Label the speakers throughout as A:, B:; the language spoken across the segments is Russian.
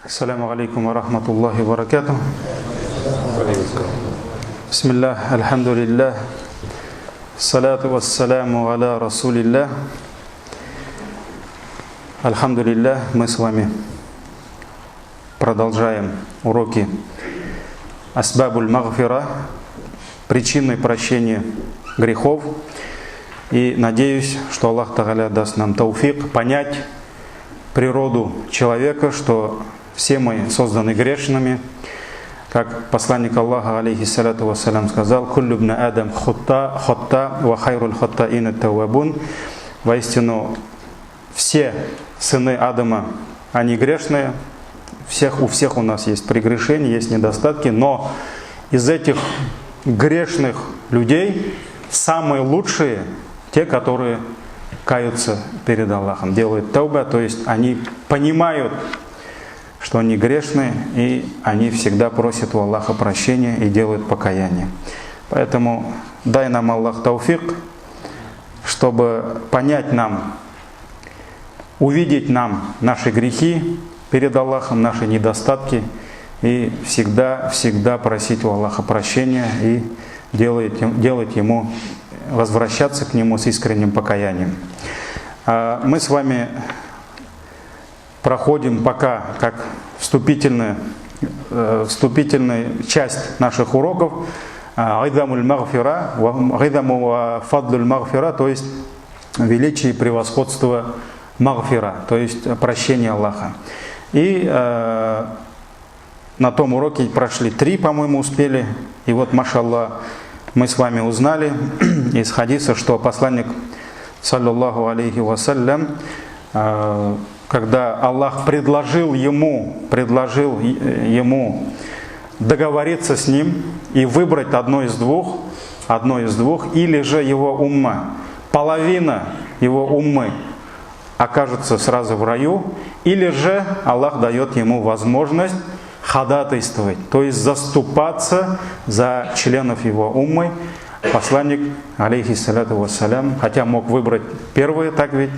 A: Ассаламу алейкум ва рахматуллахи ва баракатух. Бисмиллах, альхамдулиллах. Салату вассаляму аля расулиллах. Альхамдулиллах, мы с вами продолжаем уроки Асбабуль Магфира, причины прощения грехов. И надеюсь, что Аллах Тааля даст нам тауфик понять природу человека, что все мы созданы грешными. Как посланник Аллаха, алейхиссалату вассалям, сказал: «Куллю бна адам хотта ва хайруль хоттаин ат-таввабун». Воистину, все сыны Адама, они грешные. У всех у нас есть прегрешения, есть недостатки. Но из этих грешных людей самые лучшие те, которые каются перед Аллахом, делают тауба, то есть они понимают, что они грешные, и они всегда просят у Аллаха прощения и делают покаяние. Поэтому дай нам, Аллах, тауфик, чтобы понять нам, увидеть нам наши грехи перед Аллахом, наши недостатки, и всегда просить у Аллаха прощения и делать Ему, возвращаться к Нему с искренним покаянием. Мы с вами проходим пока как вступительная часть наших уроков «Гайдамуль магфира», «Гайдаму ва фадлуль магфира», то есть величие и превосходство магфира, то есть прощение Аллаха. И на том уроке прошли 3, по-моему, успели. И вот, машаллах, мы с вами узнали из хадиса, что посланник, саллаллаху алейхи вассалям, когда Аллах предложил ему договориться с ним и выбрать одно из двух, или же его умма, половина его уммы окажется сразу в раю, или же Аллах дает ему возможность ходатайствовать, то есть заступаться за членов его уммы. Посланник, алейхиссалату вассалям, хотя мог выбрать первое, так ведь,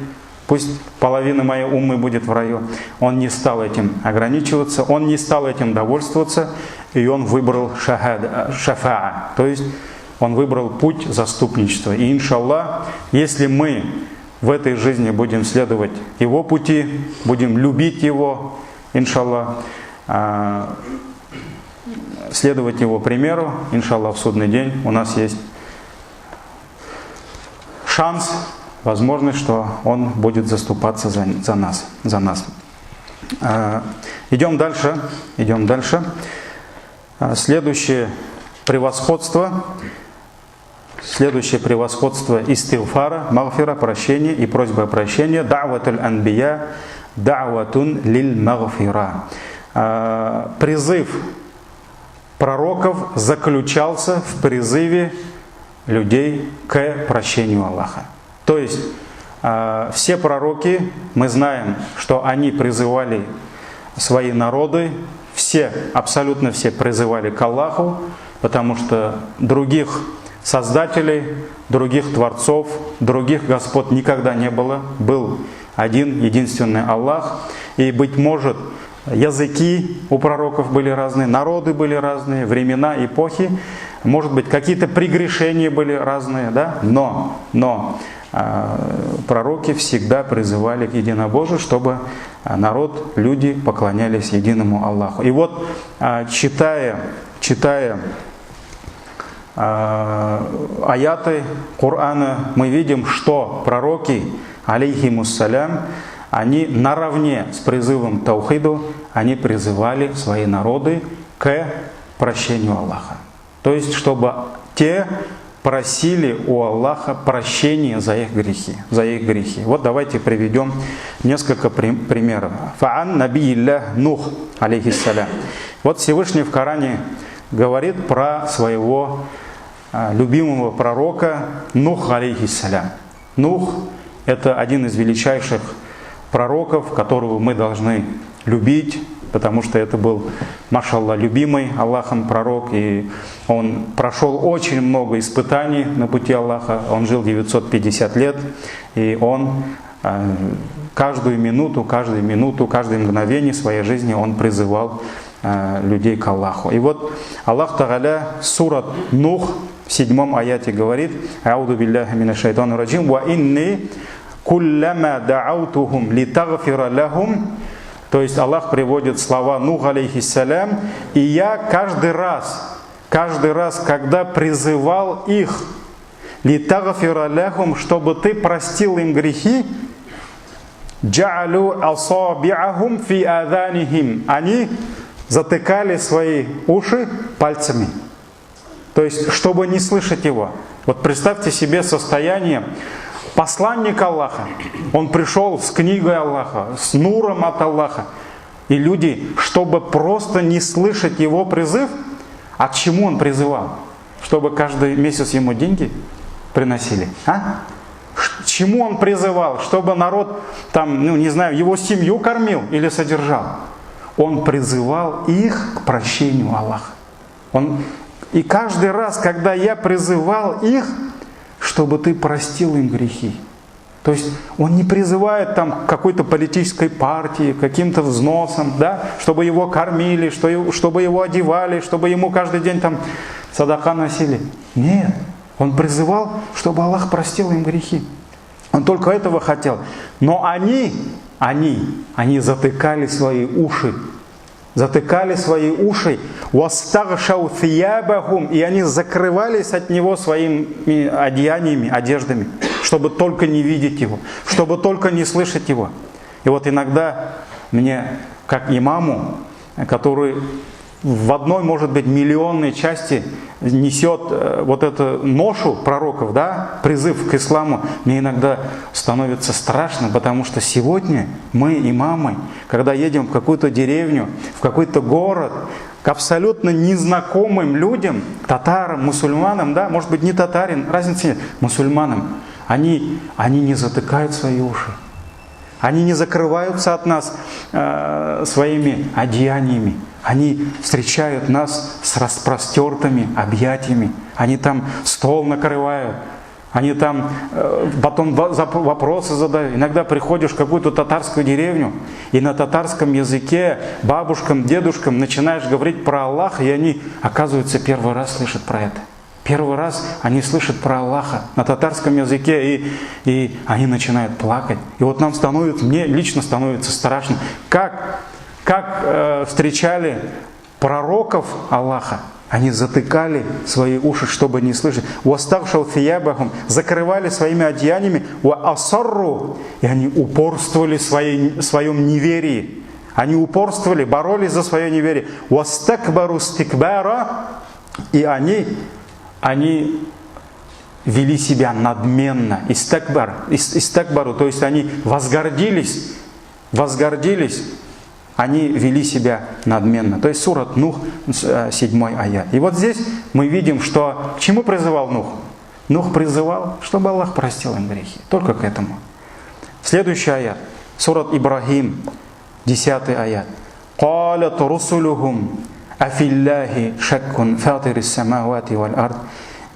A: пусть половина моей уммы будет в раю, он не стал этим ограничиваться, он не стал этим довольствоваться, и он выбрал шафаа, то есть он выбрал путь заступничества. И иншаллах, если мы в этой жизни будем следовать его пути, будем любить его, иншаллах, следовать его примеру, иншаллах, в судный день у нас есть шанс, возможность, что он будет заступаться за нас. Идем дальше. Следующее превосходство истигфара, магфира, прощение и просьба о прощении. Да'ватуль анбия, да'ватун лиль магфира. Призыв пророков заключался в призыве людей к прощению Аллаха. То есть все пророки, мы знаем, что они призывали свои народы, абсолютно все призывали к Аллаху, потому что других создателей, других творцов, других господ никогда не было. Был один, единственный Аллах. И, быть может, языки у пророков были разные, народы были разные, времена, эпохи, может быть, какие-то прегрешения были разные, да? Но пророки всегда призывали к единобожию, чтобы народ, люди поклонялись единому Аллаху. И вот, читая аяты Корана, мы видим, что пророки, алейхимуссалям, они наравне с призывом к таухиду, они призывали свои народы к прощению Аллаха. То есть, чтобы те просили у Аллаха прощения за их грехи. Вот давайте приведем несколько примеров. Фа'ан набииллях Нух, алейхиссалям. Вот Всевышний в Коране говорит про своего любимого пророка Нух, алейхиссалям. Нух – это один из величайших пророков, которого мы должны любить, потому что это был, машаллах, любимый Аллахом пророк, и он прошел очень много испытаний на пути Аллаха, он жил 950 лет, и он каждую минуту, каждое мгновение своей жизни он призывал людей к Аллаху. И вот Аллах Тааля, сурат Нух, в 7 аяте говорит: «Ауду билляхи минаш шайтанир раджим, ва инни куллама да'аутухум литагфира лахум». То есть Аллах приводит слова Нух алейхиссалям: «И я каждый раз, когда призывал их, литагфира лахум, чтобы ты простил им грехи, джа'алу асаби'ахум фи аданихим». Они затыкали свои уши пальцами. То есть, чтобы не слышать его. Вот представьте себе состояние посланника Аллаха. Он пришел с книгой Аллаха, с нуром от Аллаха. И люди, чтобы просто не слышать его призыв, а к чему он призывал? Чтобы каждый месяц ему деньги приносили? К чему он призывал? Чтобы народ, его семью кормил или содержал? Он призывал их к прощению Аллаха. И каждый раз, когда я призывал их, чтобы ты простил им грехи. То есть он не призывает к какой-то политической партии, каким-то взносам, чтобы его кормили, чтобы его одевали, чтобы ему каждый день садака носили. Нет, он призывал, чтобы Аллах простил им грехи. Он только этого хотел. Но они затыкали свои уши. «Вастагшау thiябахум», и они закрывались от него своими одеяниями, одеждами, чтобы только не видеть его, чтобы только не слышать его. И вот иногда мне, как имаму, который в одной, может быть, миллионной части несет вот эту ношу пророков, призыв к исламу, мне иногда становится страшно, потому что сегодня мы, имамы, когда едем в какую-то деревню, в какой-то город, к абсолютно незнакомым людям, татарам, мусульманам, может быть, не татарин, разницы нет, мусульманам, они не затыкают свои уши. Они не закрываются от нас своими одеяниями. Они встречают нас с распростертыми объятиями. Они стол накрывают. Они потом вопросы задают. Иногда приходишь в какую-то татарскую деревню, и на татарском языке бабушкам, дедушкам начинаешь говорить про Аллаха, и они, оказывается, первый раз слышат про это. Первый раз они слышат про Аллаха на татарском языке, и они начинают плакать. И вот мне лично становится страшно, как встречали пророков Аллаха. Они затыкали свои уши, чтобы не слышать. «Вастагшау thiябахум», закрывали своими одеяниями. «Ва асарру», и они упорствовали в своем неверии. Они упорствовали, боролись за свое неверие. «Вастакбару стикбара», и они вели себя надменно. Истакбару, то есть они возгордились. Они вели себя надменно. То есть сурат Нух, 7 аят. И вот здесь мы видим, что к чему призывал Нух? Нух призывал, чтобы Аллах простил им грехи. Только к этому. Следующий аят. Сурат Ибрахим, 10 аят. «Калят русулюхум афиллахи шаккун фатирис самавати валь ард».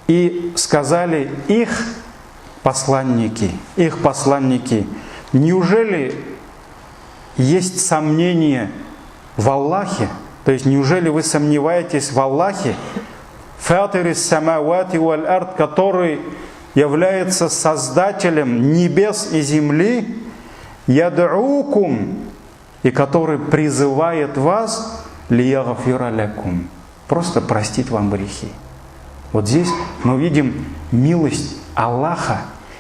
A: И сказали их посланники, неужели есть сомнение в Аллахе? То есть неужели вы сомневаетесь в Аллахе? Фатирис самавати валь ард, который является создателем небес и земли, яд'укум, и который призывает вас лиягфира лякум, просто простить вам грехи. Вот здесь мы видим милость Аллаха,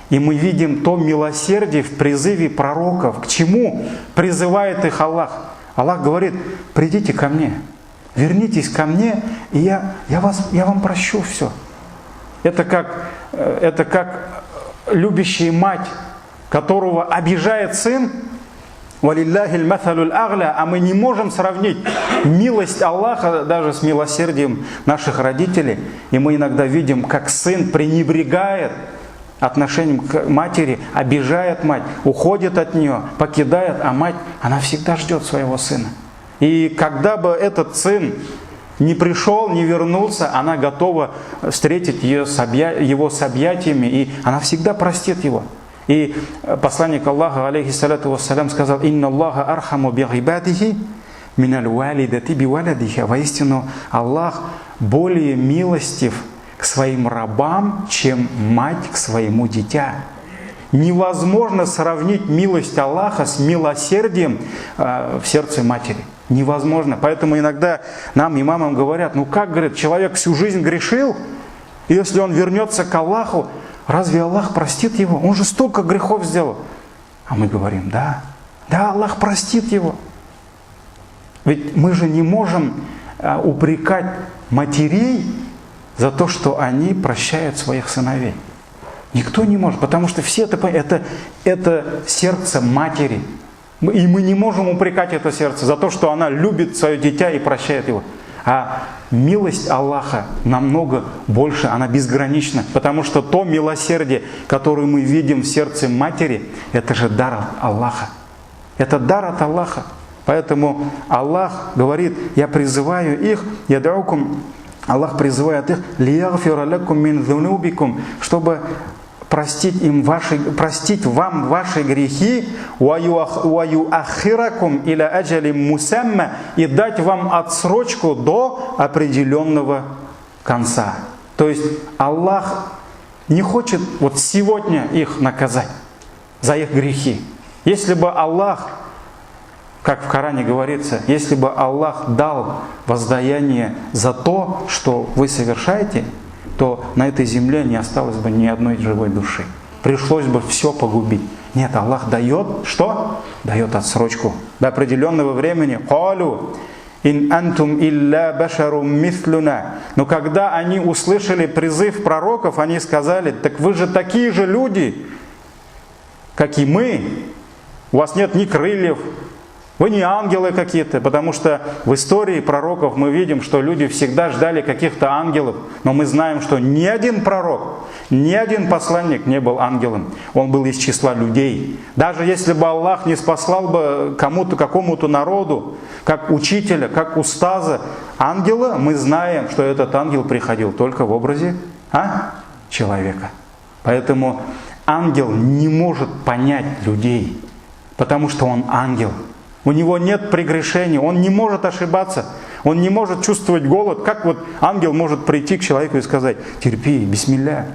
A: и мы видим то милосердие в призыве пророков. К чему призывает их Аллах? Аллах говорит: придите ко мне, вернитесь ко мне, и я вам прощу все. Это как любящая мать, которого обижает сын, валиллахиль маталуль агля, а мы не можем сравнить милость Аллаха даже с милосердием наших родителей. И мы иногда видим, как сын пренебрегает отношением к матери, обижает мать, уходит от нее, покидает, а мать, она всегда ждет своего сына. И когда бы этот сын не пришел, не вернулся, она готова встретить его с объятиями, и она всегда простит его. И посланник Аллаха, алейхиссалату вассалям, сказал: «Инна Аллаха архаму би гибадихи миналь валидати би валадихи». Воистину, Аллах более милостив к своим рабам, чем мать к своему дитя. Невозможно сравнить милость Аллаха с милосердием в сердце матери. Невозможно. Поэтому иногда нам, имамам, говорят: ну как, говорят, человек всю жизнь грешил, и если он вернется к Аллаху, разве Аллах простит его? Он же столько грехов сделал. А мы говорим: да, Аллах простит его. Ведь мы же не можем упрекать матерей за то, что они прощают своих сыновей. Никто не может, потому что все это сердце матери. И мы не можем упрекать это сердце за то, что она любит свое дитя и прощает его. А милость Аллаха намного больше, она безгранична. Потому что то милосердие, которое мы видим в сердце матери, это же дар от Аллаха. Это дар от Аллаха. Поэтому Аллах говорит: я призываю их, Аллах призывает их, чтобы простить вам ваши грехи, и дать вам отсрочку до определенного конца. То есть Аллах не хочет вот сегодня их наказать за их грехи. Если бы Аллах, как в Коране говорится, если бы Аллах дал воздаяние за то, что вы совершаете, то на этой земле не осталось бы ни одной живой души. Пришлось бы все погубить. Нет, Аллах дает что? Дает отсрочку. До определенного времени. «Ин антум илля башарум мислюна». Но когда они услышали призыв пророков, они сказали: так вы же такие же люди, как и мы. У вас нет ни крыльев, вы не ангелы какие-то, потому что в истории пророков мы видим, что люди всегда ждали каких-то ангелов, но мы знаем, что ни один пророк, ни один посланник не был ангелом, он был из числа людей. Даже если бы Аллах не спаслал бы кому-то, какому-то народу, как учителя, как устаза, ангела, мы знаем, что этот ангел приходил только в образе человека. Поэтому ангел не может понять людей, потому что он ангел. У него нет прегрешений, он не может ошибаться, он не может чувствовать голод. Как вот ангел может прийти к человеку и сказать: терпи, бисмилля,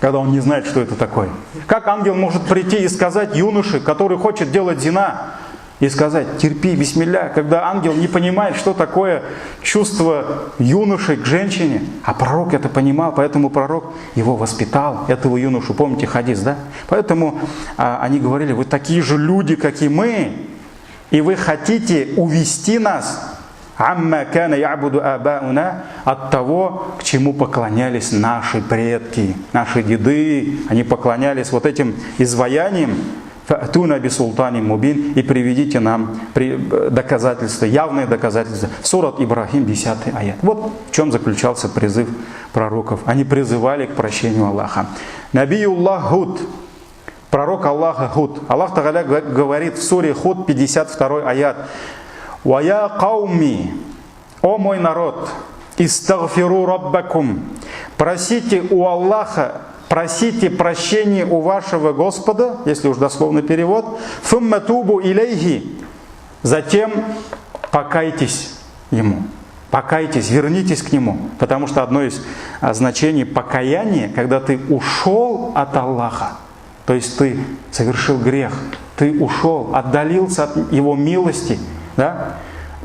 A: когда он не знает, что это такое? Как ангел может прийти и сказать юноше, который хочет делать зина, и сказать: терпи, бисмилля, когда ангел не понимает, что такое чувство юноши к женщине? А пророк это понимал, поэтому пророк его воспитал, этого юношу. Помните хадис, да? Поэтому они говорили: вы такие же люди, как и мы, и вы хотите увести нас от того, к чему поклонялись наши предки, наши деды. Они поклонялись вот этим изваяниям. «Фа'туна бисултани мубин», и приведите нам доказательства, явные доказательства. Сурат Ибрахим, 10 аят. Вот в чем заключался призыв пророков. Они призывали к прощению Аллаха. Набиюллах Худ, пророк Аллаха Худ. Аллах Тааля говорит в суре Худ, 52 аят: «Вая кауми, о мой народ, истагфиру раббакум, просите у Аллаха, просите прощения у вашего Господа», если уж дословный перевод, «фумма тубу илейхи», затем покайтесь Ему. Покайтесь, вернитесь к Нему. Потому что одно из значений покаяния, когда ты ушел от Аллаха, то есть ты совершил грех, ты ушел, отдалился от Его милости, да,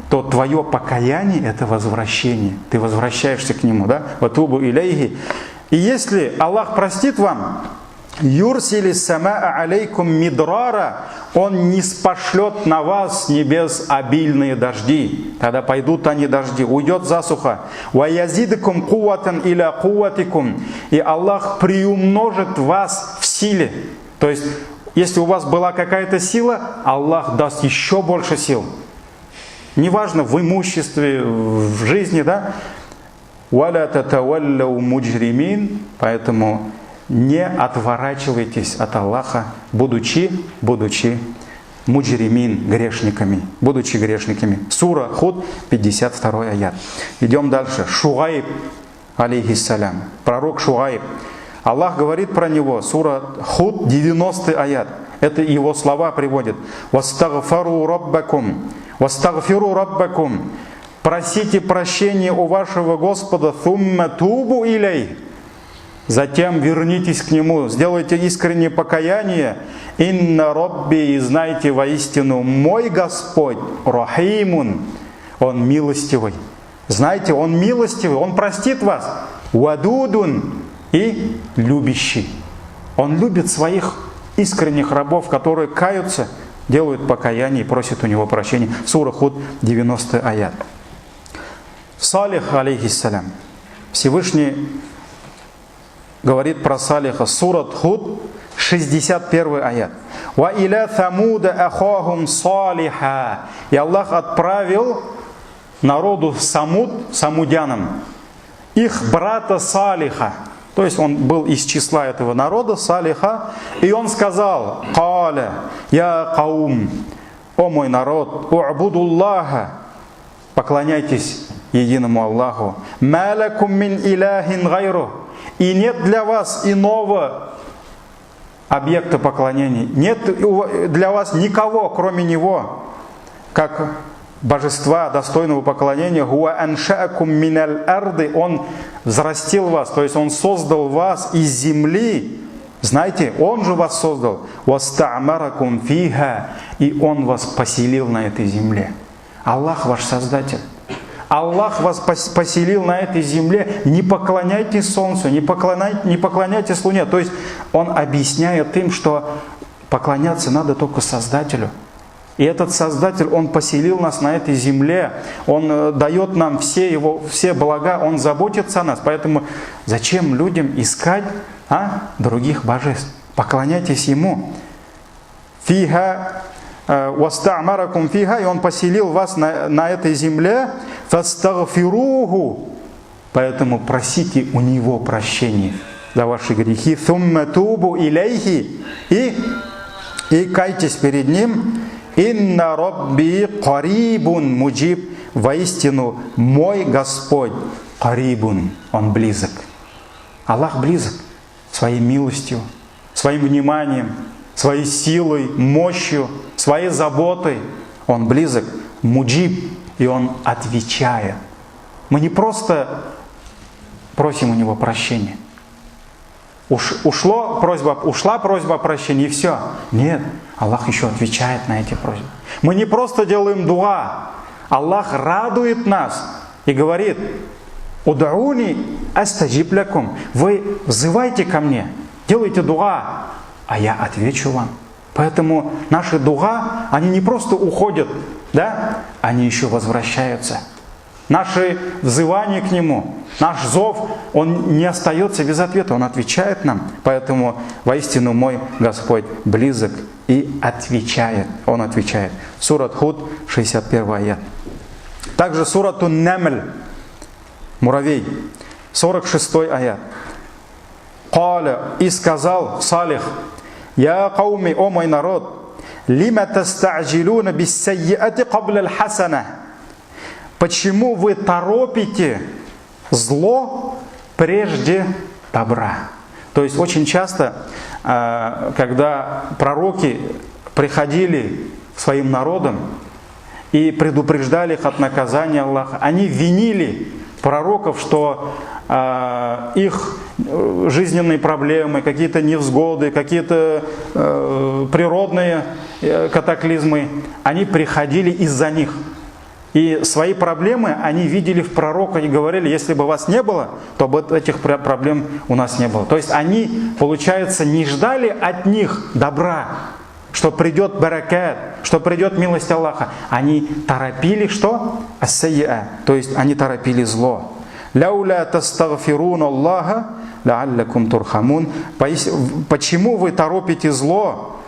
A: то твое покаяние – это возвращение. Ты возвращаешься к Нему. Да? «Ватубу илейхи». И если Аллах простит вам, «Юрсили самаа алейкум мидрара», Он не спошлет на вас с небес обильные дожди. Тогда пойдут они дожди, уйдет засуха. «Ваязидакум куватан иля куватикум». И Аллах приумножит вас в силе. То есть, если у вас была какая-то сила, Аллах даст еще больше сил. Неважно, в имуществе, в жизни, да? «Валя татавалляу муджримин», поэтому не отворачивайтесь от Аллаха, будучи муджримин, грешниками, будучи грешниками. Сура Худ, 52 аят. Идем дальше. Шуайб, алейхиссалям. Пророк Шуайб, Аллах говорит про него, сура Худ, 90 аят. Это его слова приводит. «Вастагфару раббакум». «Вастагфиру раббакум». Просите прощения у вашего Господа. «Thumma тубу илей». Затем вернитесь к Нему, сделайте искреннее покаяние. «Инна рабби», и знайте воистину, мой Господь, рахимун, Он милостивый. Знаете, Он милостивый, Он простит вас. «Вадудун», и любящий. Он любит своих искренних рабов, которые каются, делают покаяние и просят у Него прощения. Сура Худ, 90 аят. Салих, алейхиссалям. Всевышний говорит про Салиха. Сурат Худ, 61 аят. «Ва иля тамуда ахахум салиха». И Аллах отправил народу Самуд, самудянам, их брата Салиха. То есть он был из числа этого народа, Салиха. И он сказал: «Каля, я каум, о мой народ, у'будуллаха, поклоняйтесь единому Аллаху, малакум мин иляхин гайру». И нет для вас иного объекта поклонения, нет для вас никого, кроме Него, как божества, достойного поклонения. «Хуа аншаакум миналь арды». Он взрастил вас, то есть Он создал вас из земли. Знаете, Он же вас создал. «Васта'маракум фиха». И Он вас поселил на этой земле. Аллах ваш Создатель. Аллах вас поселил на этой земле. Не поклоняйтесь солнцу, не поклоняйтесь луне. То есть Он объясняет им, что поклоняться надо только Создателю. И этот Создатель, Он поселил нас на этой земле, Он дает нам все блага, Он заботится о нас. Поэтому зачем людям искать других божеств? Поклоняйтесь Ему. Фиха, васта'маракум фиха, и Он поселил вас на этой земле. Фастагфируху, поэтому просите у Него прощения за ваши грехи. Thumma тубу илейхи, и кайтесь перед Ним. «Инна рабби карибун муджиб». Воистину, мой Господь карибун, Он близок. Аллах близок своей милостью, своим вниманием, своей силой, мощью, своей заботой. Он близок, муджиб, и Он отвечает. Мы не просто просим у Него прощения. Ушла просьба о прощении, и все. Нет, Аллах еще отвечает на эти просьбы. Мы не просто делаем дуа. Аллах радует нас и говорит: «Удауни астаджиб лякум». Вы взывайте ко мне, делайте дуа, а я отвечу вам. Поэтому наши дуа, они не просто уходят, они еще возвращаются. Наши взывания к Нему, наш зов, он не остается без ответа, Он отвечает нам. Поэтому воистину мой Господь близок и отвечает. Он отвечает. Сурат Худ, 61 аят. Также сурату Намль, муравей, 46 аят. «Каля», и сказал Салих: «Я кауми, о мой народ, лима таста'джилуна биссайяти кабля аль-хасана». Почему вы торопите зло прежде добра? То есть очень часто, когда пророки приходили к своим народам и предупреждали их от наказания Аллаха, они винили пророков, что их жизненные проблемы, какие-то невзгоды, какие-то природные катаклизмы, они приходили из-за них. И свои проблемы они видели в пророках и говорили: если бы вас не было, то бы этих проблем у нас не было. То есть они, получается, не ждали от них добра, что придет баракат, что придет милость Аллаха. Они торопили что? Ас-сайя, то есть они торопили зло. «Ляуля тастагфирун Аллаха лааллякум турхамун». Почему вы торопите зло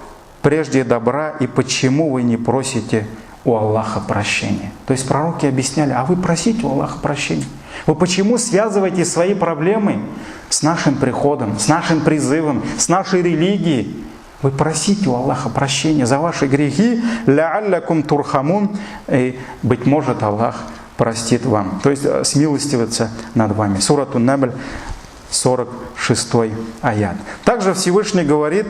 A: прежде добра, и почему вы не просите у Аллаха прощения? То есть пророки объясняли: а вы просите у Аллаха прощения. Вы почему связываете свои проблемы с нашим приходом, с нашим призывом, с нашей религией? Вы просите у Аллаха прощения за ваши грехи, лааллякум турхамун, и, быть может, Аллах простит вам. То есть смилостивится над вами. Сурату Намль, 46 аят. Также Всевышний говорит,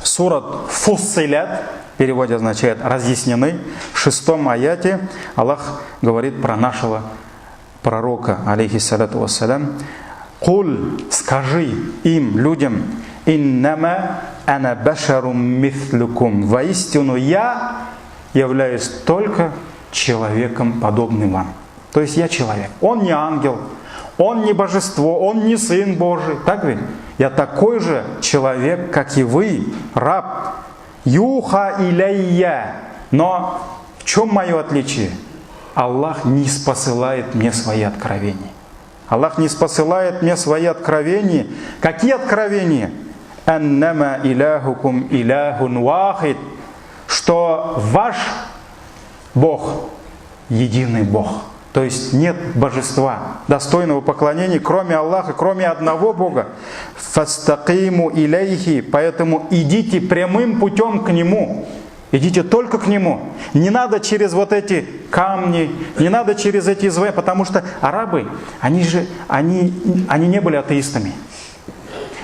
A: сурат Фуссилят, в переводе означает разъяснены, в 6 аяте Аллах говорит про нашего пророка, алейхиссалату вассалям, «Куль, скажи им, людям, иннама ана башарум мислюкум, воистину я являюсь только человеком, подобным вам». То есть я человек. Он не ангел, он не божество, он не сын Божий. Так ведь? Я такой же человек, как и вы, раб. Юха иляйя. Но в чем мое отличие? Аллах не спосылает мне свои откровения. Аллах не спосылает мне свои откровения. Какие откровения? Аннама иляхукум иляхун вахид. Что ваш Бог единый Бог. То есть нет божества, достойного поклонения, кроме Аллаха, кроме одного Бога. Фастакиму иляйхи. Поэтому идите прямым путем к Нему. Идите только к Нему. Не надо через вот эти камни, не надо через эти изваяния, потому что арабы, они не были атеистами.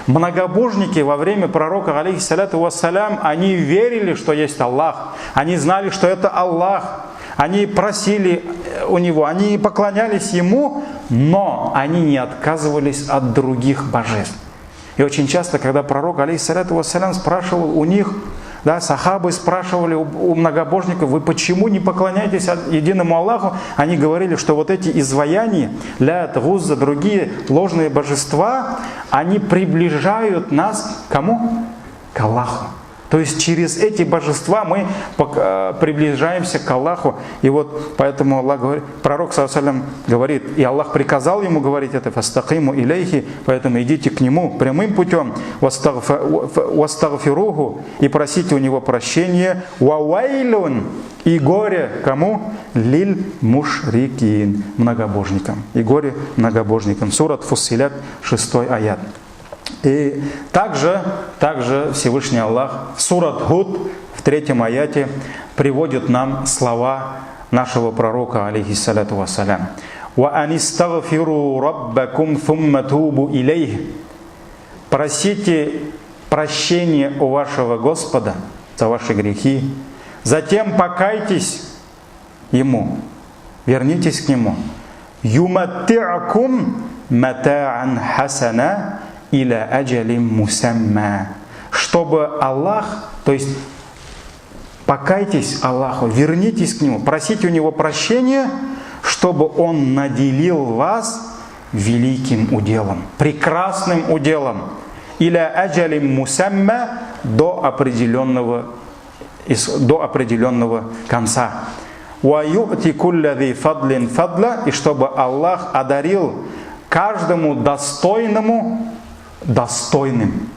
A: Многобожники во время пророка, алейхиссалату вассалям, они верили, что есть Аллах. Они знали, что это Аллах. Они просили у Него, они поклонялись Ему, но они не отказывались от других божеств. И очень часто, когда пророк, алейхиссалату вассалям, спрашивал у них, да, сахабы спрашивали у многобожников, вы почему не поклоняетесь единому Аллаху? Они говорили, что вот эти изваяния, лят, гузза, другие ложные божества, они приближают нас к кому? К Аллаху. То есть через эти божества мы приближаемся к Аллаху. И вот поэтому Аллах говорит, пророк ﷺ говорит, и Аллах приказал ему говорить это, «Фастакиму илейхи», поэтому идите к нему прямым путем, «Вастагфиругу», и просите у него прощения, «Вавайлун», и горе кому? «Лиль мушрикин», многобожникам. И горе многобожникам. Сурат Фуссилят, 6 аят. И также Всевышний Аллах в сурат Худ в 3 аяте приводит нам слова нашего пророка, алейхиссалату вассалям. «Ва анистагфиру раббакум thumма тубу илейх». Просите прощения у вашего Господа за ваши грехи, затем покайтесь Ему, вернитесь к Нему. «Юматти'акум мата'ан хасана иля аджалим мусамма», чтобы Аллах, то есть покайтесь Аллаху, вернитесь к Нему, просите у Него прощения, чтобы Он наделил вас великим уделом, прекрасным уделом. Иля аджалим мусамма, до определенного конца. Ва ю'ти кулля зи фадлин фадла, и чтобы Аллах одарил каждому достойным.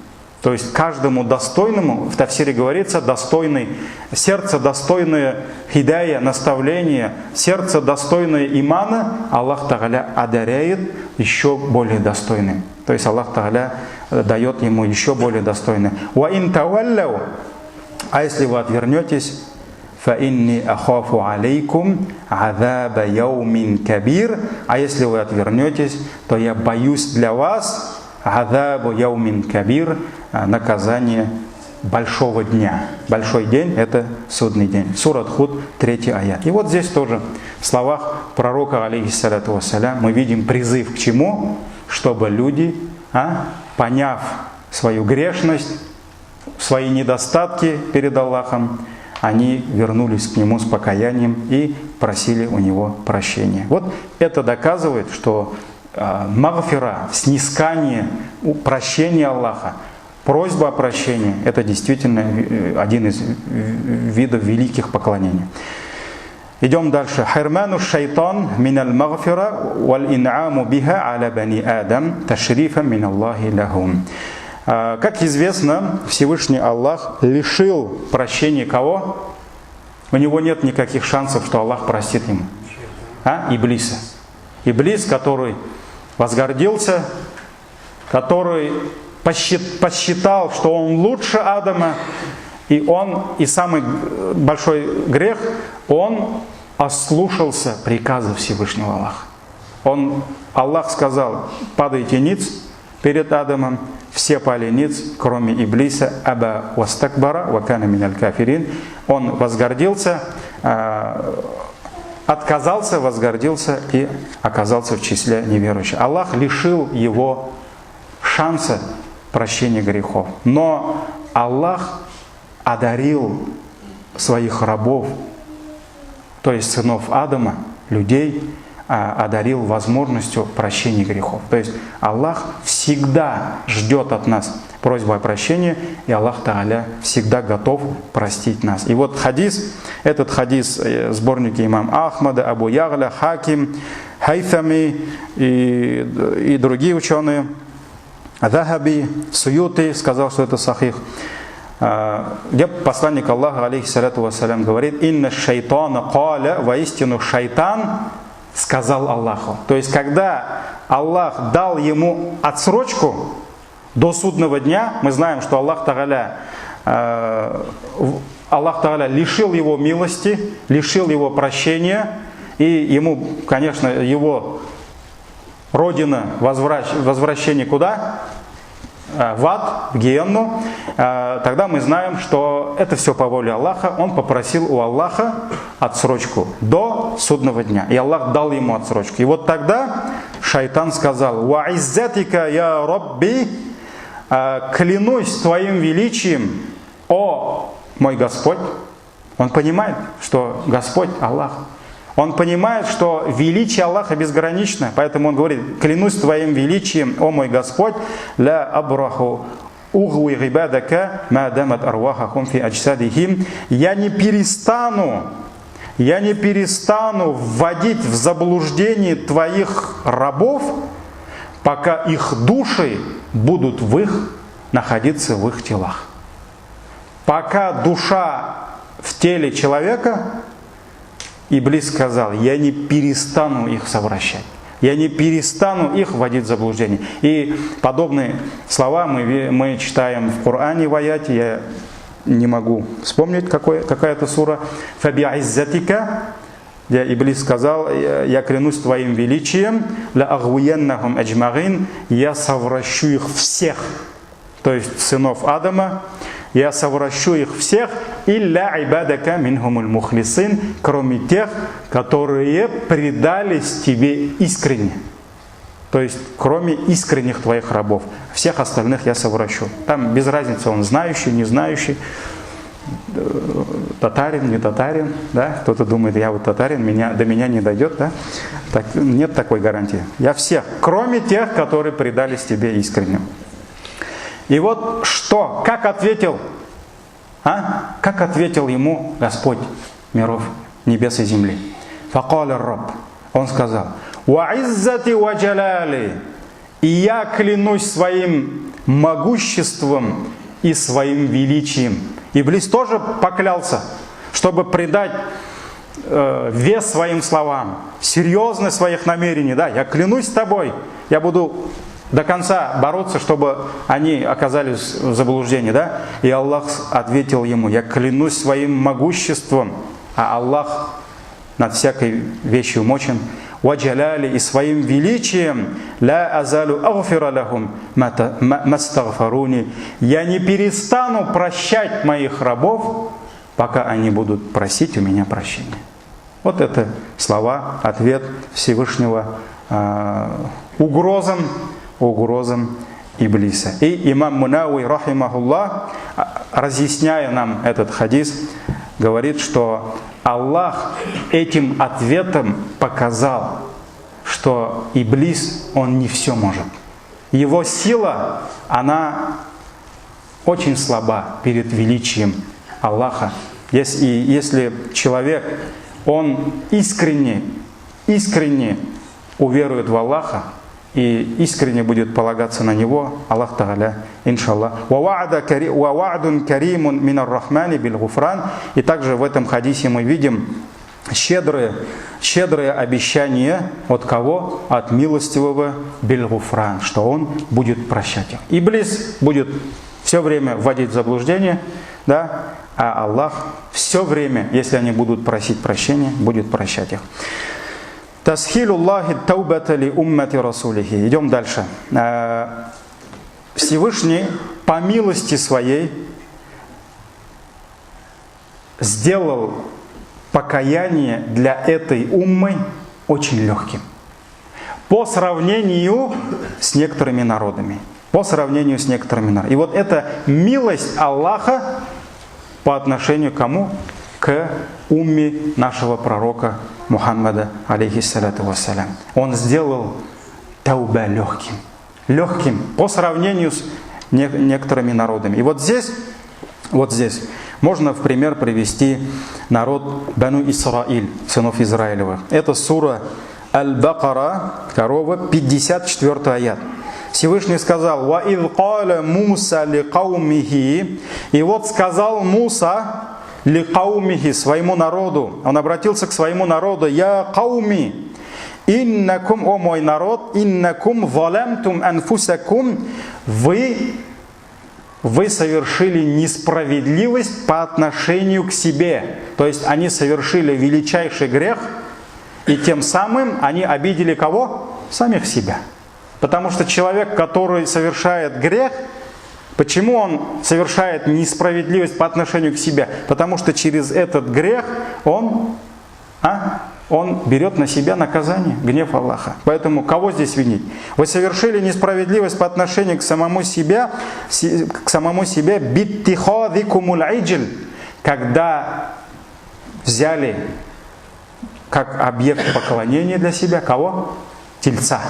A: То есть каждому достойному, в тафсире говорится, достойный, сердце достойное хидая, наставления, сердце достойное имана, Аллах Тааля одаряет еще более достойным. То есть Аллах Тааля дает ему еще более достойное. Ва ин тавалляу, а если вы отвернетесь, фа инни ахафу алейкум азаба яумин кабир, а если вы отвернетесь, то я боюсь для вас азабу яумин кабир, наказание большого дня. Большой день – это судный день. Сурат Худ, 3 аят. И вот здесь тоже в словах пророка, алейхиссалату вассалям, мы видим призыв к чему? Чтобы люди, поняв свою грешность, свои недостатки перед Аллахом, они вернулись к Нему с покаянием и просили у Него прощения. Вот это доказывает, что магфира, снискание, прощение Аллаха, просьба о прощении – это действительно один из видов великих поклонений. Идем дальше. Хирману шайтан миналь магфира валь ин'аму биха аля бани адам ташрифа мин Аллахи лахум. Как известно, Всевышний Аллах лишил прощения кого? У него нет никаких шансов, что Аллах простит ему. Иблиса. Иблис, который возгордился, который посчитал, что он лучше Адама, и самый большой грех, он ослушался приказа Всевышнего Аллаха. Аллах сказал, падайте ниц, перед Адамом, все пали ниц, кроме Иблиса, аба вастакбара ва кана миналь кафирин. Он возгордился, отказался, возгордился и оказался в числе неверующих. Аллах лишил его шанса прощения грехов. Но Аллах одарил своих рабов, то есть сынов Адама, людей, одарил возможностью прощения грехов. То есть Аллах всегда ждет от нас просьбу о прощении, и Аллах Тааля всегда готов простить нас. И вот хадис, этот хадис, сборники имам Ахмада, Абу Ягля, Хаким, Хайthami и другие ученые, Захаби, Суюти сказал, что это сахих, где посланник Аллаха, алейхиссаляту вассалям, говорит: «Инна шайтана каля», воистину шайтан сказал Аллаху. То есть, когда Аллах дал ему отсрочку до судного дня, мы знаем, что Аллах Тааля лишил его милости, лишил его прощения, и ему, конечно, его родина, возвращение куда? В ад, в гиенну. Тогда мы знаем, что это все по воле Аллаха. Он попросил у Аллаха отсрочку до судного дня. И Аллах дал ему отсрочку. И вот тогда шайтан сказал: «Ва иззатика я Рабби», клянусь твоим величием, о мой Господь. Он понимает, что Господь Аллах. Он понимает, что величие Аллаха безгранично, поэтому он говорит: клянусь твоим величием, о мой Господь, ля абраху угуи гибадака ма дамат арвахахум фи аджсадихим. Я не перестану вводить в заблуждение твоих рабов, пока их души будут находиться в их телах. Пока душа в теле человека, Иблис сказал: я не перестану их совращать, я не перестану их вводить в заблуждение. И подобные слова мы читаем в Коране в аяте, я не могу вспомнить, какая-то сура, «Фаби'иззатика», где Иблис сказал: я клянусь твоим величием, «Ля агуяннахум аджмагин», я совращу их всех, то есть сынов Адама, я совращу их всех, илля ибадака минхумуль мухлисин, кроме тех, которые предались тебе искренне. То есть, кроме искренних твоих рабов. Всех остальных я совращу. Там без разницы, он знающий, не знающий, татарин, не татарин. Да? Кто-то думает: я вот татарин, до меня не дойдет. Да? Так, нет такой гарантии. Я всех, кроме тех, которые предались тебе искренне. И вот что, как ответил ему Господь миров, небес и земли? Факаля Рабб, он сказал: «Ва иззати ва джаляли», и я клянусь своим могуществом и своим величием. Иблис тоже поклялся, чтобы придать вес своим словам, серьезность своих намерений. Да, я клянусь тобой, я буду до конца бороться, чтобы они оказались в заблуждении, да? И Аллах ответил ему: я клянусь своим могуществом, а Аллах над всякой вещью мощен, ваджаляли, и своим величием, ля азалу агфира лахум мастагфаруни, я не перестану прощать моих рабов, пока они будут просить у меня прощения. Вот это слова, ответ Всевышнего угрозам Иблиса. И имам Мунауи, рахимахуллах, разъясняя нам этот хадис, говорит, что Аллах этим ответом показал, что Иблис, он не все может. Его сила, она очень слаба перед величием Аллаха. Если человек, он искренне уверует в Аллаха и искренне будет полагаться на Него, Аллах Тааля, иншаллах. И также в этом хадисе мы видим щедрое обещание от кого? От милостивого биль-гуфран, что он будет прощать их. Иблис будет все время вводить в заблуждение, да? А Аллах все время, если они будут просить прощения, будет прощать их. Тасхилуллахи таубата ли уммати расулихи. Идем дальше. Всевышний по милости своей сделал покаяние для этой уммы очень легким. По сравнению с некоторыми народами. По сравнению с некоторыми народами. И вот эта милость Аллаха по отношению к кому? К умме нашего пророка Мухаммада, алейхиссалату вассалям. Он сделал тауба легким. Легким по сравнению с некоторыми народами. И вот здесь можно в пример привести народ Бану Исраиль, сынов Израилевых. Это сура Аль-Бакара, 54 аят. Всевышний сказал: «Ваид каля Муса ли каумихи». И вот сказал Муса ли каумихи, своему народу. Он обратился к своему народу: «Я кауми, иннакум, о мой народ, иннакум залямтум анфусакум». Вы совершили несправедливость по отношению к себе. То есть они совершили величайший грех, и тем самым они обидели кого? Самих себя. Потому что человек, который совершает грех, почему он совершает несправедливость по отношению к себе? Потому что через этот грех он берет на себя наказание, гнев Аллаха. Поэтому кого здесь винить? Вы совершили несправедливость по отношению к самому себе, биттихадикумул айджл, когда взяли как объект поклонения для себя кого? Тельца.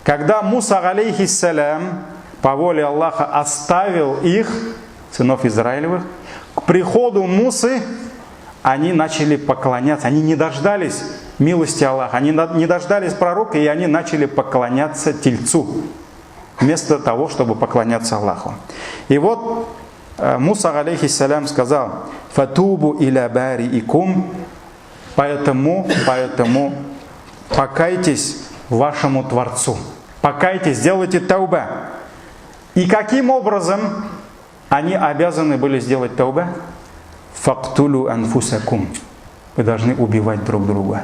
A: Когда Муса, алейхиссалям, по воле Аллаха оставил их, сынов Израилевых, к приходу Мусы они начали поклоняться, они не дождались милости Аллаха, они не дождались пророка, и они начали поклоняться тельцу, вместо того, чтобы поклоняться Аллаху. И вот Муса, алейхиссалям, сказал: «Фатубу иля бариикум», поэтому покайтесь вашему Творцу. Покайтесь, сделайте тауба. И каким образом они обязаны были сделать тауба? «Фактулю анфусакум». Вы должны убивать друг друга.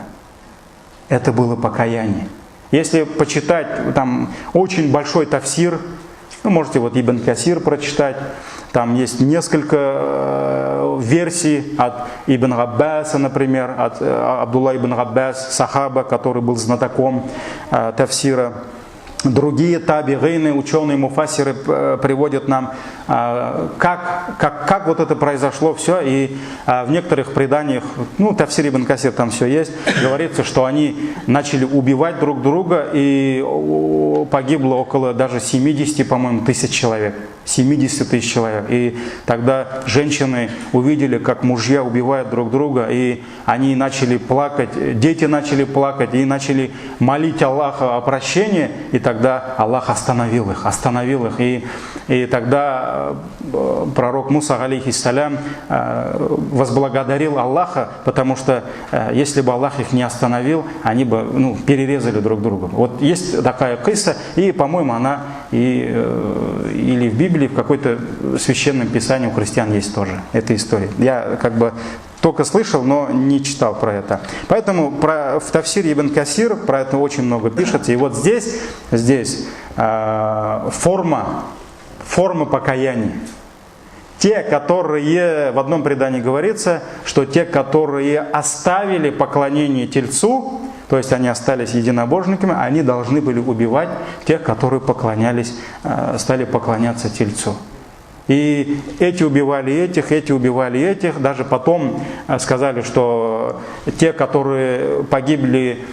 A: Это было покаяние. Если почитать, там очень большой тафсир, вы можете вот Ибн Касир прочитать, там есть несколько версий от Ибн Габбаса, например, от Абдулла ибн Габбас, сахаба, который был знатоком тафсира. Другие табигейны, ученые, муфассиры приводят нам, как вот это произошло все. И в некоторых преданиях, тафсир Ибн Касир, там все есть, говорится, что они начали убивать друг друга, и погибло около даже 70, по-моему, тысяч человек. 70 тысяч человек. И тогда женщины увидели, как мужья убивают друг друга, и они начали плакать, дети начали плакать, и начали молить Аллаха о прощении, и тогда Аллах остановил их. И тогда пророк Муса, алейхиссалям, возблагодарил Аллаха, потому что если бы Аллах их не остановил, они бы перерезали друг друга. Вот есть такая кисса, и, по-моему, она или в Библии, в какой-то священном писании у христиан есть тоже эта история. Я только слышал, но не читал про это. Поэтому в тафсире Ибн Касир про это очень много пишется. И вот здесь форма покаяния. Те, которые, в одном предании говорится, что те, которые оставили поклонение Тельцу, то есть они остались единобожниками, они должны были убивать тех, которые стали поклоняться Тельцу. И эти убивали этих, даже потом сказали, что те, которые погибли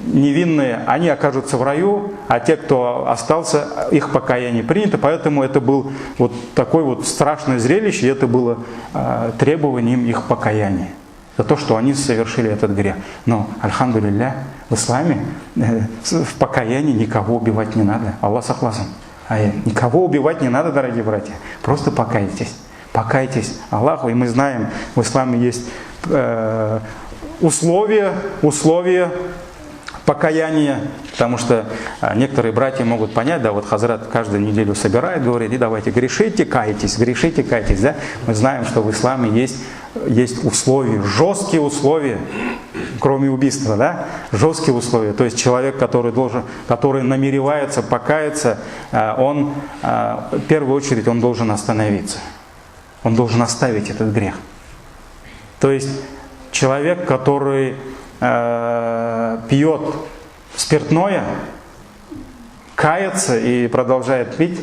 A: невинные, они окажутся в раю, а те, кто остался, их покаяние принято. Поэтому это был вот такое вот страшное зрелище, и это было требованием их покаяния за то, что они совершили этот грех. Но, альхамдулилля, в исламе в покаянии никого убивать не надо. Аллах сахласан. Никого убивать не надо, дорогие братья. Просто покайтесь. Покайтесь Аллаху. И мы знаем, в исламе есть условия покаяния, потому что некоторые братья могут понять, да, вот Хазрат каждую неделю собирает, говорит: и давайте грешите, кайтесь, да. Мы знаем, что в исламе есть есть условия, жесткие условия, кроме убийства, да? Жесткие условия. То есть человек, который намеревается покаяться, он в первую очередь он должен остановиться. Он должен оставить этот грех. То есть человек, который пьет спиртное, кается и продолжает пить,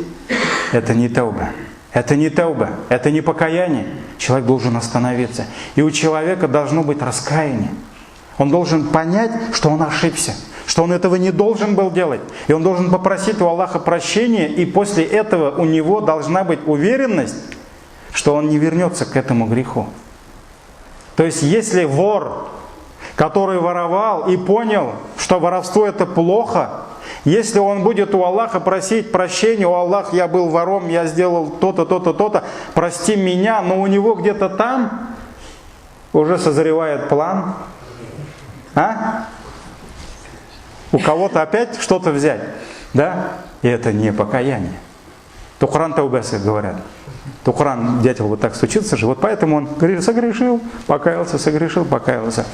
A: это не тауба. Это не тауба, это не покаяние. Человек должен остановиться. И у человека должно быть раскаяние. Он должен понять, что он ошибся, что он этого не должен был делать. И он должен попросить у Аллаха прощения, и после этого у него должна быть уверенность, что он не вернется к этому греху. То есть, если вор, который воровал и понял, что воровство это плохо, если он будет у Аллаха просить прощения: «О Аллах, я был вором, я сделал то-то, то-то, то-то, прости меня», но у него где-то там уже созревает план. У кого-то опять что-то взять. Да? И это не покаяние. Тухран таубасы говорят. Тухран, дятел вот так стучится же. Вот поэтому он согрешил, покаялся, согрешил, покаялся.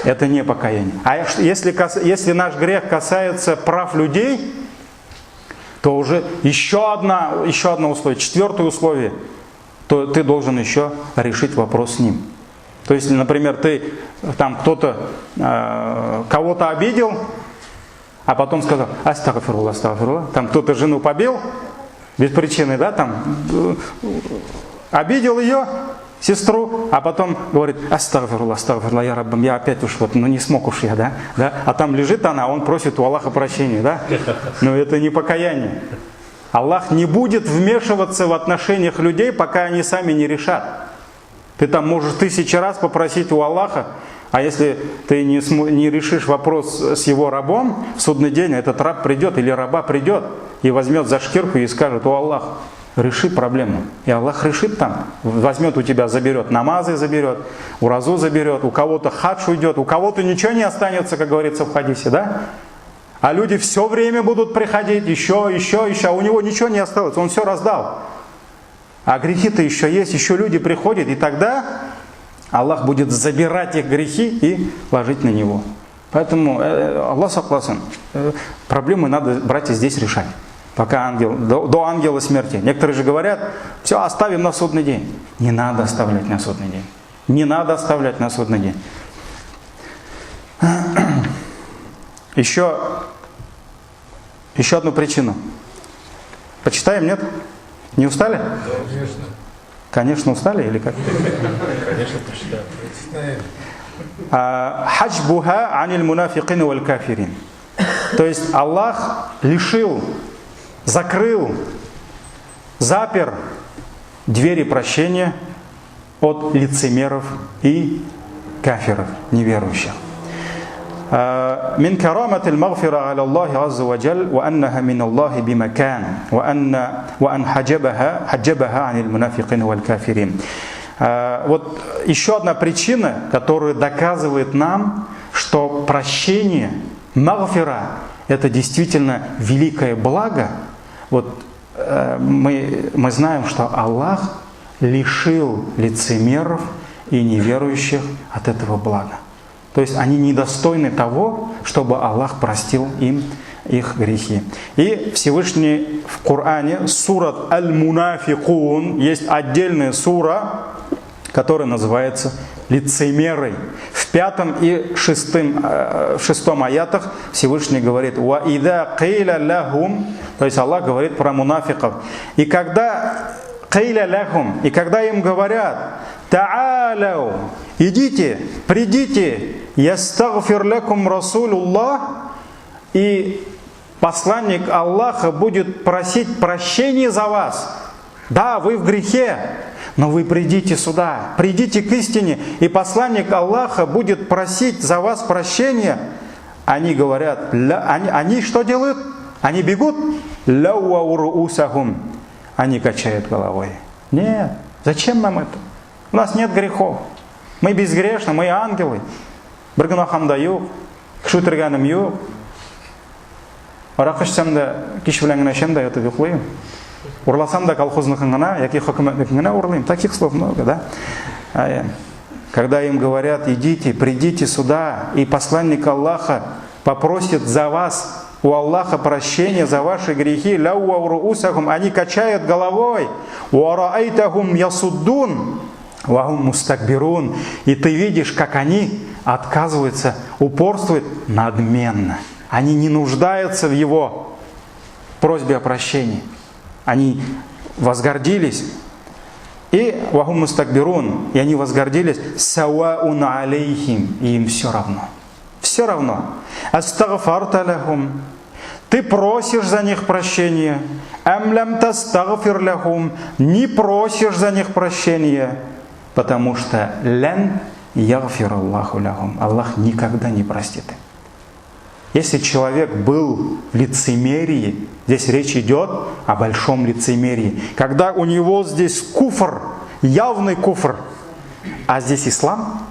A: Это не покаяние. А если наш грех касается прав людей, то уже еще одно условие, четвертое условие, то ты должен еще решить вопрос с ним. То есть, например, ты там кого-то обидел, а потом сказал: астагфируллах, астагфируллах. Там кто-то жену побил без причины, да, там обидел ее, сестру, а потом говорит: астагфируллах, астагфируллах, я раббам, я опять уж не смог уж я, да. А там лежит она, он просит у Аллаха прощения, да. Но это не покаяние. Аллах не будет вмешиваться в отношениях людей, пока они сами не решат. Ты там можешь 1000 раз попросить у Аллаха, а если ты не решишь вопрос с его рабом, в судный день этот раб придет или раба придет и возьмет за шкирку и скажет: «О Аллах, реши проблему». И Аллах решит там, возьмет у тебя, заберет намазы, заберет, уразу заберет, у кого-то хадж уйдет, у кого-то ничего не останется, как говорится в хадисе, да? А люди все время будут приходить, еще, а у него ничего не осталось, он все раздал. А грехи-то еще есть, еще люди приходят, и тогда Аллах будет забирать их грехи и ложить на него. Поэтому, Аллах сакласын, проблемы надо, братья, здесь решать. Пока до ангела смерти. Некоторые же говорят: все, оставим на судный день. Не надо оставлять на судный день. Не надо оставлять на судный день. Еще одну причину. Почитаем, нет? Не устали?
B: Да, конечно.
A: Конечно, устали или как?
B: Конечно, почитаем.
A: Хаджбуха аниль мунафикин валь кафирин. То есть Аллах лишил, закрыл, запер двери прощения от лицемеров и кафиров, неверующих. من كرامة المغفرة على الله عز وجل وأنها من الله بمكان وأن حجبها عن المنافقين والكافرين. Вот еще одна причина, которая доказывает нам, что прощение, магфира, это действительно великое благо. Вот мы знаем, что Аллах лишил лицемеров и неверующих от этого блага. То есть они недостойны того, чтобы Аллах простил им их грехи. И Всевышний в Коране, сурат Аль-Мунафикун, есть отдельная сура, которая называется лицемерой. В 5 и 6 аятах Всевышний говорит: «Ва ида кайля лахум», то есть Аллах говорит про мунафиков. И когда кайля лахум, и когда им говорят: «Та'аляу», идите, придите, ястагфир лакум расулуллах, и посланник Аллаха будет просить прощения за вас. Да, вы в грехе, но вы придите сюда, придите к истине, и посланник Аллаха будет просить за вас прощения. Они говорят, они что делают? Они бегут? Они качают головой. Нет, зачем нам это? У нас нет грехов. Мы безгрешны, мы ангелы. Bir günahım da yok, kişi ötürgenim yok. Arak içsem de, kişi bilen gene içsem de yatıp yo'qlayım. Urlasam da kolxoznikini gana, yoki hukumatnikini gana urlayım. Таких слов много, да? когда им говорят: идите, придите сюда, и посланник Аллаха попросит за вас у Аллаха прощения за ваши грехи, они качают головой, и ты видишь, как они отказываются, упорствуют надменно. Они не нуждаются в его просьбе о прощении. Они возгордились. И вахум мустакбирун, и они возгордились, сауаун алейхим, и им все равно. Все равно. Астагфарта лахум, ты просишь за них прощения. Амлям тастагфир лахум, не просишь за них прощения, потому что лян ягфир Аллаху лахум, Аллах никогда не простит им. Если человек был в лицемерии, здесь речь идет о большом лицемерии, когда у него здесь куфр, явный куфр, а здесь ислам,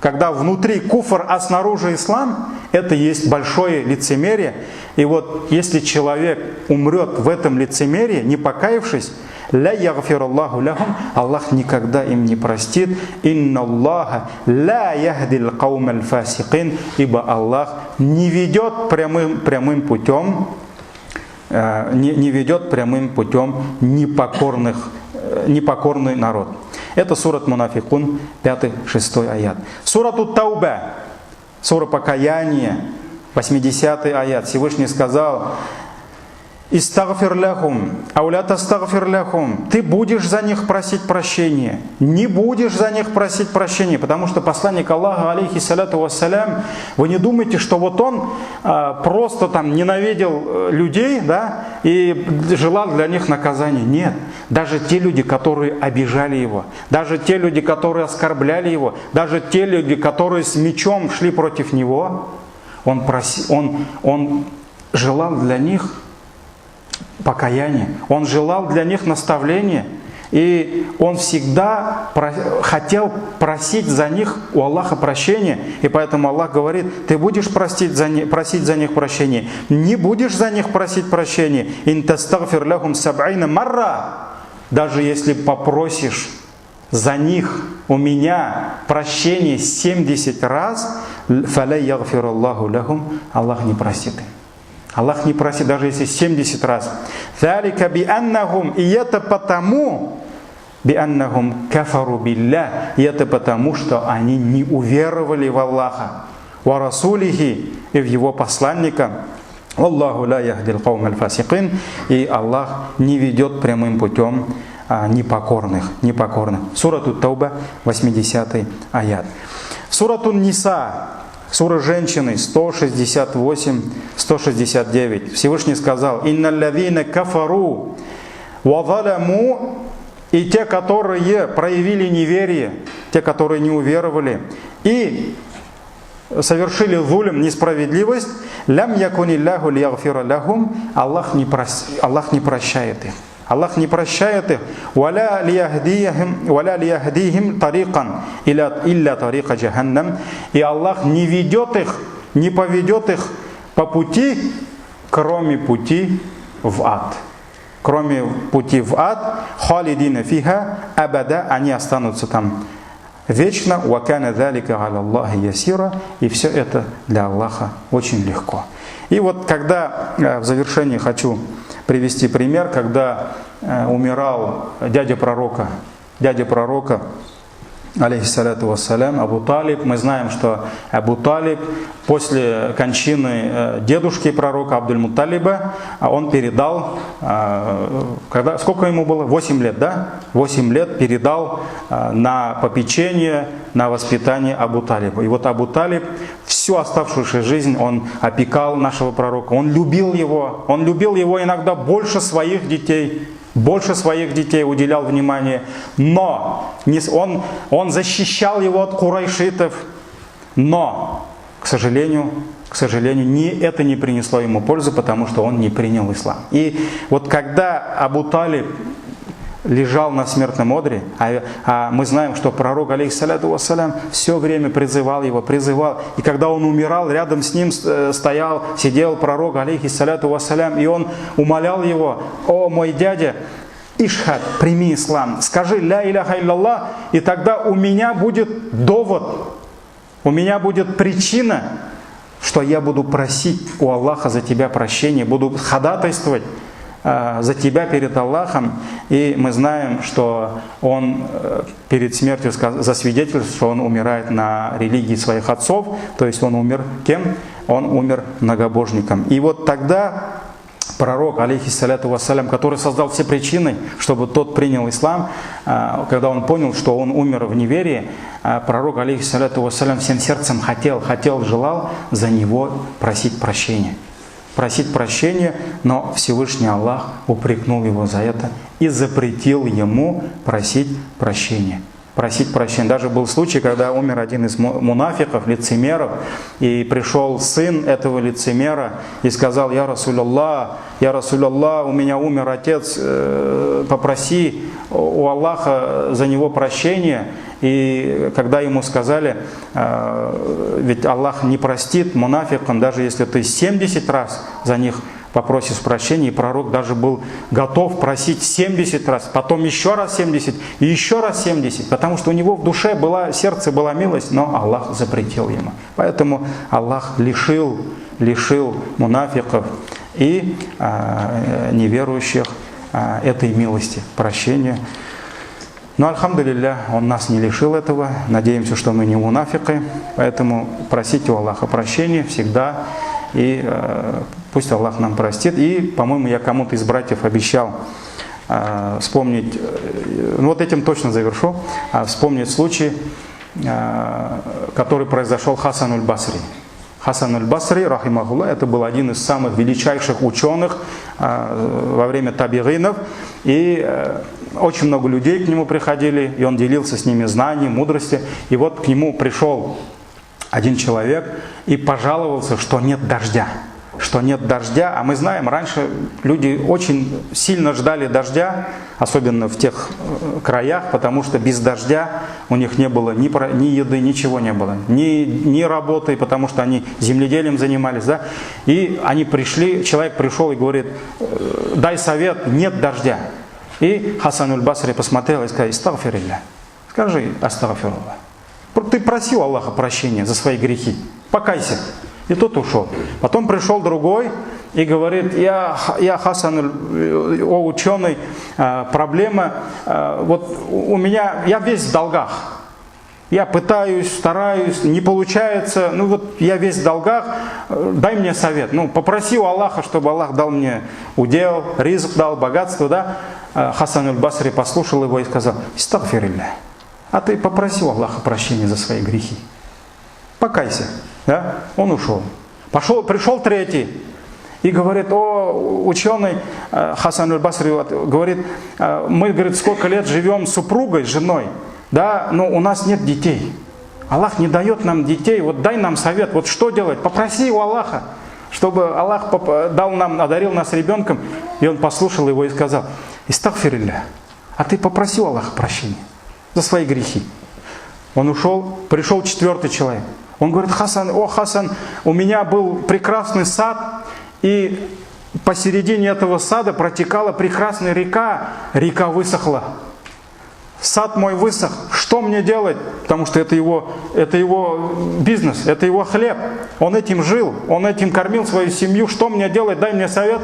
A: когда внутри куфр, а снаружи ислам, это есть большое лицемерие. И вот если человек умрет в этом лицемерии, не покаявшись, ля ягфир Аллаху лахум, Аллах никогда им не простит. Инна Аллаха ля яхдил каум аль-фасикин, ибо Аллах не ведет прямым путем, непокорный народ. Это сурат Мунафикун, 5-6 аят. Сурат Тауба, сура покаяния, 80 аят. Всевышний сказал: «Истагфир ляхум, ауля тастагфир ляхум». Ты будешь за них просить прощения, не будешь за них просить прощения, потому что посланник Аллаха, алейхиссаляту вассалям, вы не думайте, что вот он просто там ненавидел людей, да, и желал для них наказания. Нет, даже те люди, которые обижали его, даже те люди, которые оскорбляли его, даже те люди, которые с мечом шли против него, он желал для них покаяние, он желал для них наставления, и он всегда хотел просить за них у Аллаха прощения, и поэтому Аллах говорит: ты будешь просить за них прощения, не будешь за них просить прощения, ин тастагфир лахум саб'ина марра, даже если попросишь за них у меня прощение 70 раз, фаля ягфир Аллаху лахум, Аллах не простит им. Аллах не просит, даже если 70 раз. «Залика бианнахум», и это потому, бианнахум кафару билля, и это потому, что они не уверовали в Аллаха, ва расулихи, и в его посланника. Аллаху ла яхдил каум аль-фасикин, и Аллах не ведет прямым путем непокорных. Сурату Тауба, 80 аят. Сурату Ниса, сура женщины, 168-169. Всевышний сказал: «Инналлавина кафару ва заламу», и те, которые проявили неверие, те, которые не уверовали, и совершили зулм, несправедливость, лям якунилляху лиягфира лахум, Аллах не прощает их. Аллах не прощает их. «Валя лияхдихим тарикан илля тарика джаханнам». И Аллах не поведет их по пути, кроме пути в ад. Кроме пути в ад, халидина фиха абада, они останутся там вечно. «Вакана залика аля Аллахи ясира». И все это для Аллаха очень легко. И вот когда в завершении хочу привести пример, когда умирал дядя пророка, алейхиссаляту вассалям, Абу Талиб. Мы знаем, что Абу Талиб после кончины дедушки пророка Абдуль-Мутталиба, он передал, сколько ему было? 8 лет, да? 8 лет передал на попечение, на воспитание Абу Талиба. И вот Абу Талиб всю оставшуюся жизнь он опекал нашего пророка, он любил его иногда больше своих детей. Уделял внимание, но он защищал его от курайшитов, но, к сожалению, это не принесло ему пользы, потому что он не принял ислам. И вот когда Абу Талиб лежал на смертном одре, а мы знаем, что пророк, алейхиссаляту вассалям, все время призывал его, и когда он умирал, рядом с ним сидел пророк, алейхиссаляту вассалям, и он умолял его: «О, мой дядя, ишхад, прими ислам, скажи ля иляха илlallah, и тогда у меня будет довод, у меня будет причина, что я буду просить у Аллаха за тебя прощения, буду ходатайствовать за тебя перед Аллахом. И мы знаем, что он перед смертью засвидетельствовал, что он умирает на религии своих отцов, то есть он умер кем? Он умер многобожником. И вот тогда пророк, алейхиссаляту вассалям, который создал все причины, чтобы тот принял ислам, когда он понял, что он умер в неверии, пророк, алейхиссаляту вассалям, всем сердцем желал за него просить прощения. Просить прощения, но Всевышний Аллах упрекнул его за это и запретил ему просить прощения. Просить прощения. Даже был случай, когда умер один из мунафиков, лицемеров, и пришел сын этого лицемера и сказал: я Расуляллах, у меня умер отец, попроси у Аллаха за него прощения. И когда ему сказали, ведь Аллах не простит мунафикам, даже если ты 70 раз за них попросишь прощения, и пророк даже был готов просить 70 раз, потом еще раз 70 и еще раз 70, потому что у него в душе сердце была милость, но Аллах запретил ему. Поэтому Аллах лишил мунафиков и неверующих этой милости, прощения. Но, альхамдулилля, Он нас не лишил этого. Надеемся, что мы не мунафики. Поэтому просите у Аллаха прощения всегда. И пусть Аллах нам простит. И, по-моему, я кому-то из братьев обещал вспомнить, вот этим точно завершу, вспомнить случай, который произошел Хасан аль-Басри. Хасан аль-Басри, рахимахуллах, это был один из самых величайших ученых во время табигинов. И очень много людей к нему приходили, и он делился с ними знанием, мудростью. И вот к нему пришел один человек и пожаловался, что нет дождя. А мы знаем, раньше люди очень сильно ждали дождя, особенно в тех краях, потому что без дождя у них не было ни еды, ничего не было, ни работы, потому что они земледелием занимались. Да? И они пришли, человек пришел и говорит: дай совет, нет дождя. И Хасан аль-Басри посмотрел и сказал: астагфирилля, скажи астагфируллах. Ты просил Аллаха прощения за свои грехи, покайся. И тот ушел. Потом пришел другой и говорит: я Хасан, о ученый, проблема, вот у меня, я весь в долгах. Я пытаюсь, стараюсь, не получается, ну вот я весь в долгах, дай мне совет. Ну, попроси у Аллаха, чтобы Аллах дал мне удел, ризк дал, богатство, да. Хасан аль-Басри послушал его и сказал: астагфирилля, а ты попроси у Аллаха прощения за свои грехи. Покайся. Да? Он ушел. Пришел третий и говорит: о, ученый, Хасан аль-Басри говорит: мы, говорит, сколько лет живем с супругой, с женой, да, но у нас нет детей. Аллах не дает нам детей, вот дай нам совет, вот что делать? Попроси у Аллаха, чтобы Аллах одарил нас ребенком. И он послушал его и сказал: астагфирилля, а ты попроси у Аллаха прощения за свои грехи. Он ушел, пришел четвертый человек. Он говорит: Хасан, у меня был прекрасный сад, и посередине этого сада протекала прекрасная река. Река высохла. Сад мой высох. Что мне делать? Потому что это его бизнес, это его хлеб. Он этим жил, он этим кормил свою семью. Что мне делать? Дай мне совет.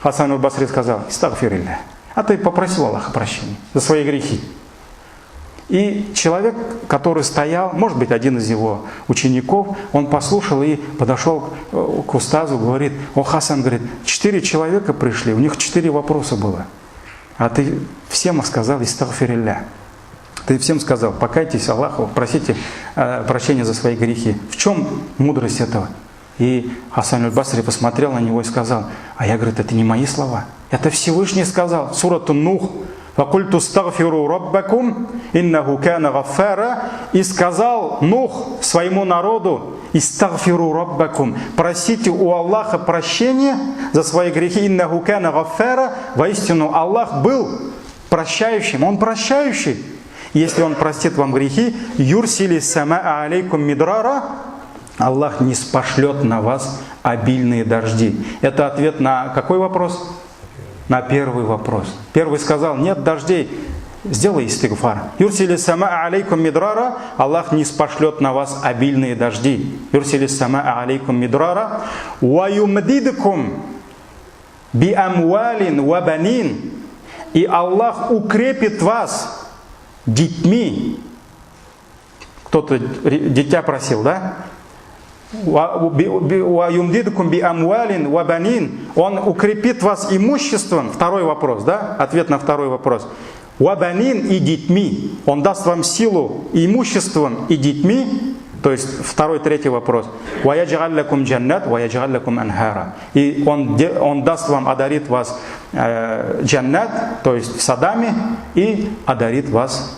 A: Хасан аль-Басри сказал: астагфирилля, а ты попросил Аллаха прощения за свои грехи. И человек, который стоял, может быть, один из его учеников, он послушал и подошел к устазу, говорит: о, Хасан, говорит, 4 человека пришли, у них 4 вопроса было. А ты всем сказал: астагфирилля. Ты всем сказал: покайтесь Аллаху, просите прощения за свои грехи. В чем мудрость этого? И Хасан аль-Басри посмотрел на него и сказал: а я, говорит, это не мои слова. Это Всевышний сказал, сура Нух. «Факульту стагфиру раббакум, иннаху кана гаффара». И сказал Нух своему народу: «Истагфиру раббакум». Просите у Аллаха прощения за свои грехи. «Иннаху кана гаффара». Воистину Аллах был прощающим. Он прощающий. Если Он простит вам грехи, «Юрсили самаа алейкум мидрара». Аллах не спошлет на вас обильные дожди. Это ответ на какой вопрос? на первый вопрос. Первый сказал, нет дождей, сделай истигфар. Юрсили сама алейкум мидрара, Аллах не спошлет на вас обильные дожди. Юрсили сама алейкум мидрара, ва юмдидкум би амвалин ва банин. И Аллах укрепит вас детьми. Кто-то дитя просил, да? Он укрепит вас имуществом. Второй вопрос, да? Ответ на второй вопрос. Вабанин и детьми. Он даст вам силу имуществом и детьми. То есть второй, третий вопрос. И он даст вам, одарит вас джаннат, то есть садами, и одарит вас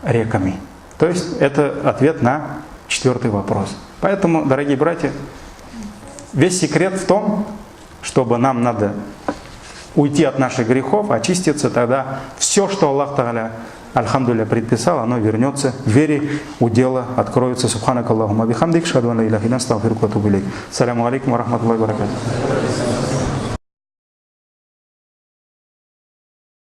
A: реками. То есть это ответ на четвертый вопрос. Поэтому, дорогие братья, весь секрет в том, чтобы нам надо уйти от наших грехов, очиститься, тогда все, что Аллах Тааля, альхамдулилля, предписал, оно вернется, двери удела откроются. Субханак Аллахумма бихамдик, шхаду ан ла иляха илля анта, астагфирука ва атубу илейк. Ассаляму алейкум ва рахматуллахи ва баракатуху.